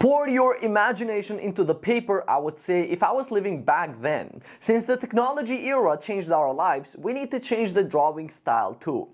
Pour your imagination into the paper, I would say, if I was living back then. Since the technology era changed our lives, we need to change the drawing style too.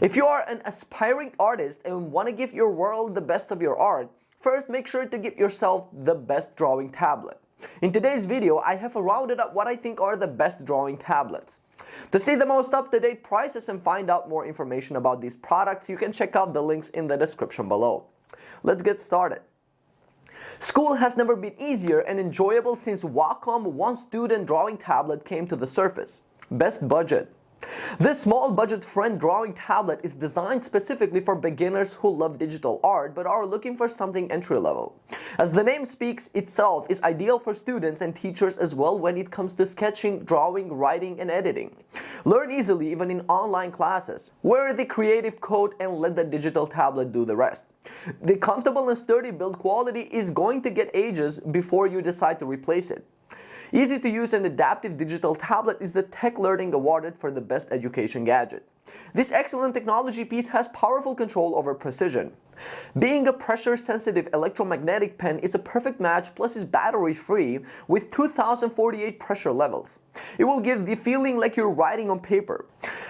If you are an aspiring artist and want to give your world the best of your art, first make sure to give yourself the best drawing tablet. In today's video, I have rounded up what I think are the best drawing tablets. To see the most up-to-date prices and find out more information about these products, you can check out the links in the description below. Let's get started. School has never been easier and enjoyable since Wacom One Student Drawing Tablet came to the surface. Best budget. This small budget friend drawing tablet is designed specifically for beginners who love digital art but are looking for something entry level. As the name speaks itself, is ideal for students and teachers as well when it comes to sketching, drawing, writing, and editing. Learn easily even in online classes. Wear the creative coat and let the digital tablet do the rest. The comfortable and sturdy build quality is going to get ages before you decide to replace it. Easy to use and adaptive digital tablet is the Tech Learning awarded for the best education gadget. This excellent technology piece has powerful control over precision. Being a pressure-sensitive electromagnetic pen is a perfect match, plus is battery-free with 2048 pressure levels. It will give the feeling like you're writing on paper.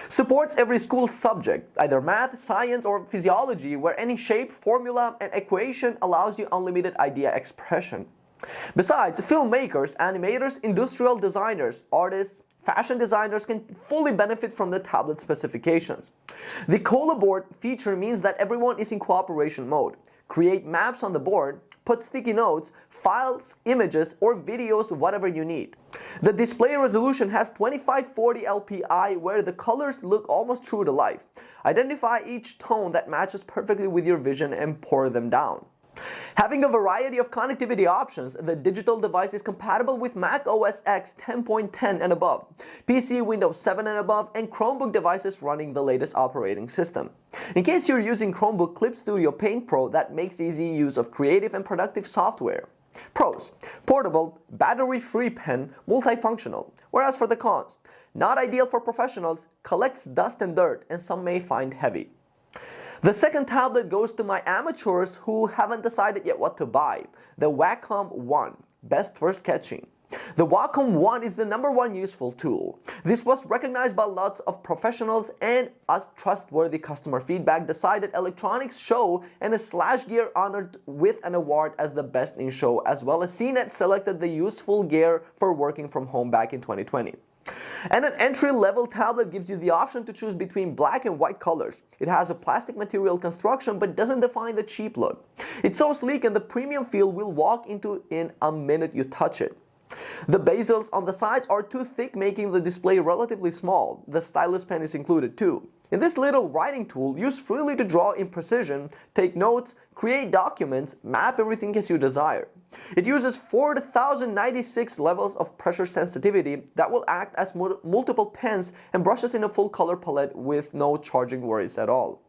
Supports every school subject, either math, science, or physiology, where any shape, formula, and equation allows you unlimited idea expression. Besides, filmmakers, animators, industrial designers, artists, fashion designers can fully benefit from the tablet specifications. The Cola board feature means that everyone is in cooperation mode. Create maps on the board, put sticky notes, files, images, or videos, whatever you need. The display resolution has 2540 LPI where the colors look almost true to life. Identify each tone that matches perfectly with your vision and pour them down. Having a variety of connectivity options, the digital device is compatible with Mac OS X 10.10 and above, PC Windows 7 and above, and Chromebook devices running the latest operating system. In case you're using Chromebook Clip Studio Paint Pro, that makes easy use of creative and productive software. Pros: portable, battery-free pen, multifunctional. Whereas for the cons: not ideal for professionals, collects dust and dirt, and some may find heavy. The second tablet goes to my amateurs who haven't decided yet what to buy, the Wacom One, best for sketching. The Wacom One is the #1 useful tool. This was recognized by lots of professionals, and us trustworthy customer feedback decided Electronics Show and Slash Gear honored with an award as the best in show, as well as CNET selected the useful gear for working from home back in 2020. And an entry-level tablet gives you the option to choose between black and white colors. It has a plastic material construction but doesn't define the cheap look. It's so sleek and the premium feel will walk into in a minute you touch it. The bezels on the sides are too thick, making the display relatively small. The stylus pen is included too. In this little writing tool, use freely to draw in precision, take notes, create documents, map everything as you desire. It uses 4096 levels of pressure sensitivity that will act as multiple pens and brushes in a full color palette with no charging worries at all.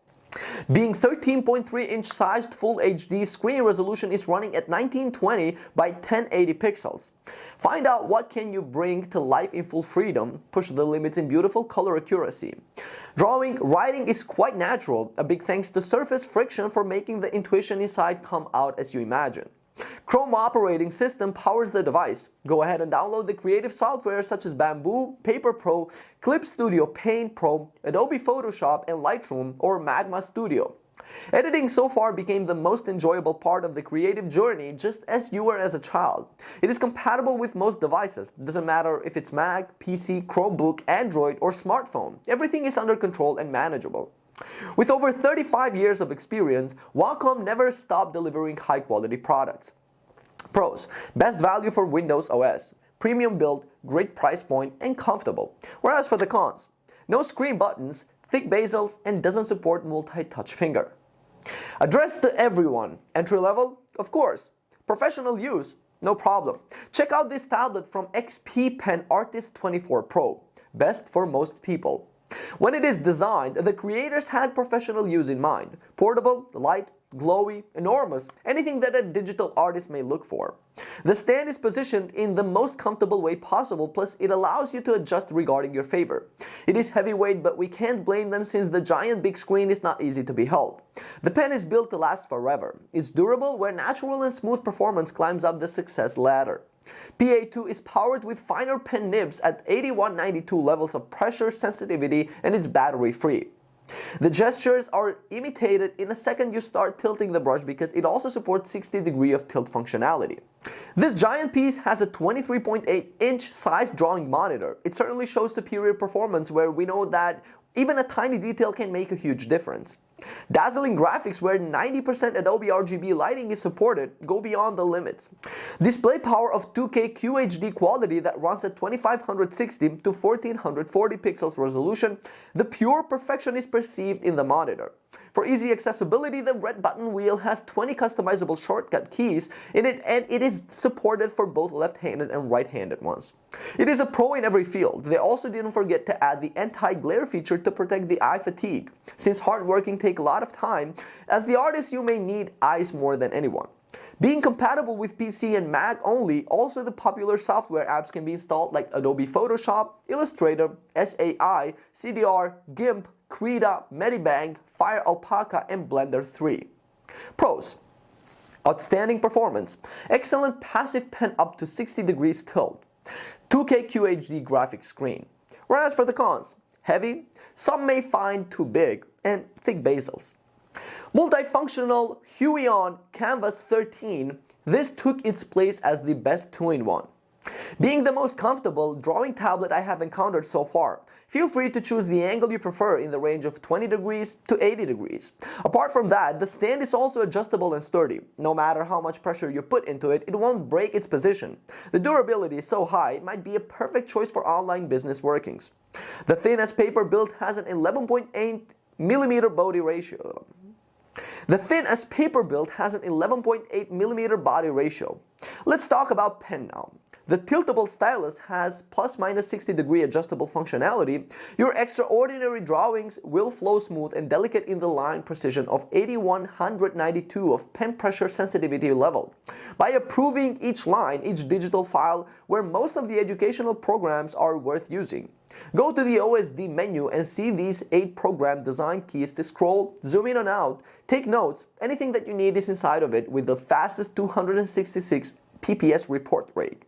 Being 13.3-inch sized Full HD screen resolution is running at 1920 by 1080 pixels. Find out what can you bring to life in full freedom, push the limits in beautiful color accuracy. Drawing, writing is quite natural, a big thanks to surface friction for making the intuition inside come out as you imagine. Chrome operating system powers the device. Go ahead and download the creative software such as Bamboo, Paper Pro, Clip Studio Paint Pro, Adobe Photoshop, and Lightroom or Magma Studio. Editing so far became the most enjoyable part of the creative journey, just as you were as a child. It is compatible with most devices. Doesn't matter if it's Mac, PC, Chromebook, Android, or smartphone. Everything is under control and manageable. With over 35 years of experience, Wacom never stopped delivering high-quality products. Pros: best value for Windows OS, premium build, great price point, and comfortable. Whereas for the cons: no screen buttons, thick bezels, and doesn't support multi-touch finger. Addressed to everyone: entry level? Of course. Professional use? No problem. Check out this tablet from XP Pen Artist 24 Pro, best for most people. When it is designed, the creators had professional use in mind. Portable, light, glowy, enormous, anything that a digital artist may look for. The stand is positioned in the most comfortable way possible, plus it allows you to adjust regarding your favor. It is heavyweight, but we can't blame them since the giant big screen is not easy to be held. The pen is built to last forever. It's durable, where natural and smooth performance climbs up the success ladder. PA2 is powered with finer pen nibs at 8192 levels of pressure sensitivity, and it's battery free. The gestures are imitated in a second you start tilting the brush because it also supports 60 degree of tilt functionality. This giant piece has a 23.8-inch size drawing monitor. It certainly shows superior performance, where we know that even a tiny detail can make a huge difference. Dazzling graphics, where 90% Adobe RGB lighting is supported, go beyond the limits. Display power of 2K QHD quality that runs at 2560 to 1440 pixels resolution. The pure perfection is perceived in the monitor. For easy accessibility, the red button wheel has 20 customizable shortcut keys in it, and it is supported for both left-handed and right-handed ones. It is a pro in every field. They also didn't forget to add the anti-glare feature to protect the eye fatigue. Since hard working takes a lot of time, as the artist you may need eyes more than anyone. Being compatible with PC and Mac only, also the popular software apps can be installed like Adobe Photoshop, Illustrator, SAI, CDR, GIMP, Krita, Medibang, Fire Alpaca, and Blender 3. Pros: outstanding performance, excellent passive pen up to 60 degrees tilt, 2K QHD graphics screen. Whereas for the cons: heavy, some may find too big, and thick bezels. Multifunctional Huion Canvas 13, this took its place as the best 2-in-1. Being the most comfortable drawing tablet I have encountered so far, feel free to choose the angle you prefer in the range of 20 degrees to 80 degrees. Apart from that, the stand is also adjustable and sturdy. No matter how much pressure you put into it, it won't break its position. The durability is so high, it might be a perfect choice for online business workings. The thin as paper build has an 11.8mm body ratio. The thin as paper build has an 11.8mm body ratio. Let's talk about pen now. The tiltable stylus has plus-minus 60 degree adjustable functionality. Your extraordinary drawings will flow smooth and delicate in the line precision of 8192 of pen pressure sensitivity level. By approving each line, each digital file, where most of the educational programs are worth using. Go to the OSD menu and see these 8 program design keys to scroll, zoom in and out, take notes. Anything that you need is inside of it with the fastest 266 pps report rate.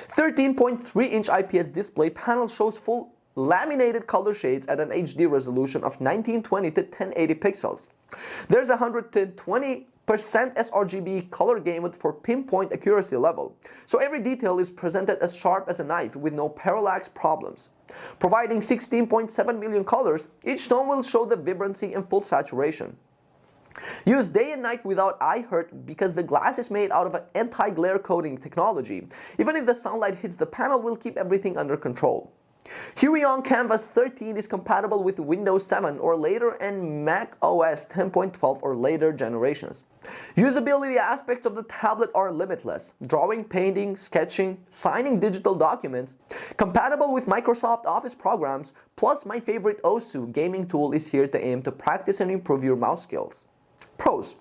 13.3-inch IPS display panel shows full laminated color shades at an HD resolution of 1920 to 1080 pixels. There's a 120% sRGB color gamut for pinpoint accuracy level, so every detail is presented as sharp as a knife with no parallax problems. Providing 16.7 million colors, each tone will show the vibrancy and full saturation. Use day and night without eye hurt because the glass is made out of an anti-glare coating technology. Even if the sunlight hits the panel, will keep everything under control. Huion Canvas 13 is compatible with Windows 7 or later and Mac OS 10.12 or later generations. Usability aspects of the tablet are limitless. Drawing, painting, sketching, signing digital documents. Compatible with Microsoft Office programs, plus my favorite OSU gaming tool is here to aim to practice and improve your mouse skills. Pros: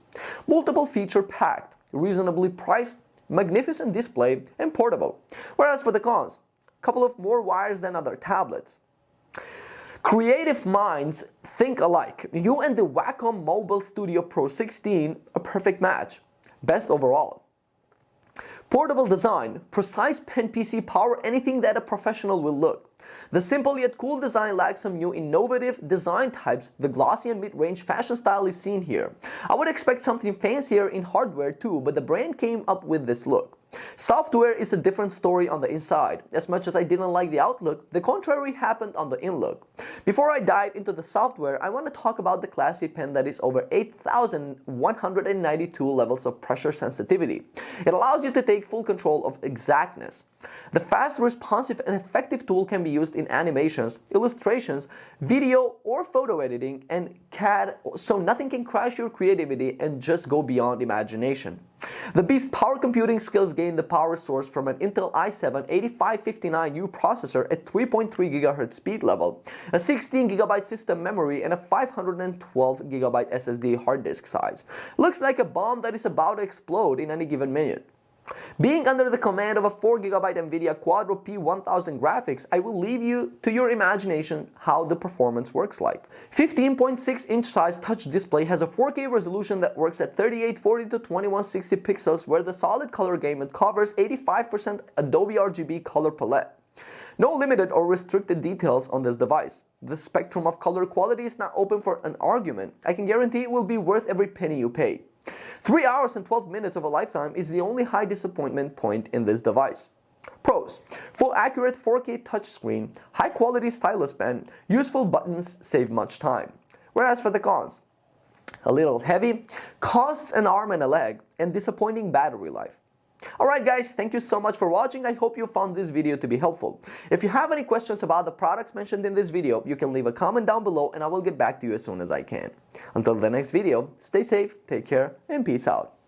multiple feature packed, reasonably priced, magnificent display, and portable. Whereas for the cons, a couple of more wires than other tablets. Creative minds think alike. You and the Wacom Mobile Studio Pro 16, a perfect match. Best overall. Portable design, precise pen PC power, anything that a professional will look. The simple yet cool design lacks some new innovative design types. The glossy and mid-range fashion style is seen here. I would expect something fancier in hardware too, but the brand came up with this look. Software is a different story on the inside. As much as I didn't like the outlook, the contrary happened on the in-look. Before I dive into the software, I want to talk about the classy pen that is over 8,192 levels of pressure sensitivity. It allows you to take full control of exactness. The fast, responsive, and effective tool can be used in animations, illustrations, video or photo editing, and CAD, so nothing can crash your creativity and just go beyond imagination. The Beast Power Computing skills gain the power source from an Intel i7-8559U processor at 3.3 GHz speed level, a 16GB system memory, and a 512GB SSD hard disk size. Looks like a bomb that is about to explode in any given minute. Being under the command of a 4GB NVIDIA Quadro P1000 graphics, I will leave you to your imagination how the performance works like. 15.6-inch size touch display has a 4K resolution that works at 3840 to 2160 pixels, where the solid color gamut covers 85% Adobe RGB color palette. No limited or restricted details on this device. The spectrum of color quality is not open for an argument. I can guarantee it will be worth every penny you pay. 3 hours and 12 minutes of a lifetime is the only high disappointment point in this device. Pros: full accurate 4K touchscreen, high quality stylus pen, useful buttons save much time. Whereas for the cons: a little heavy, costs an arm and a leg, and disappointing battery life. Alright guys, thank you so much for watching. I hope you found this video to be helpful. If you have any questions about the products mentioned in this video, you can leave a comment down below and I will get back to you as soon as I can. Until the next video, stay safe, take care, and peace out.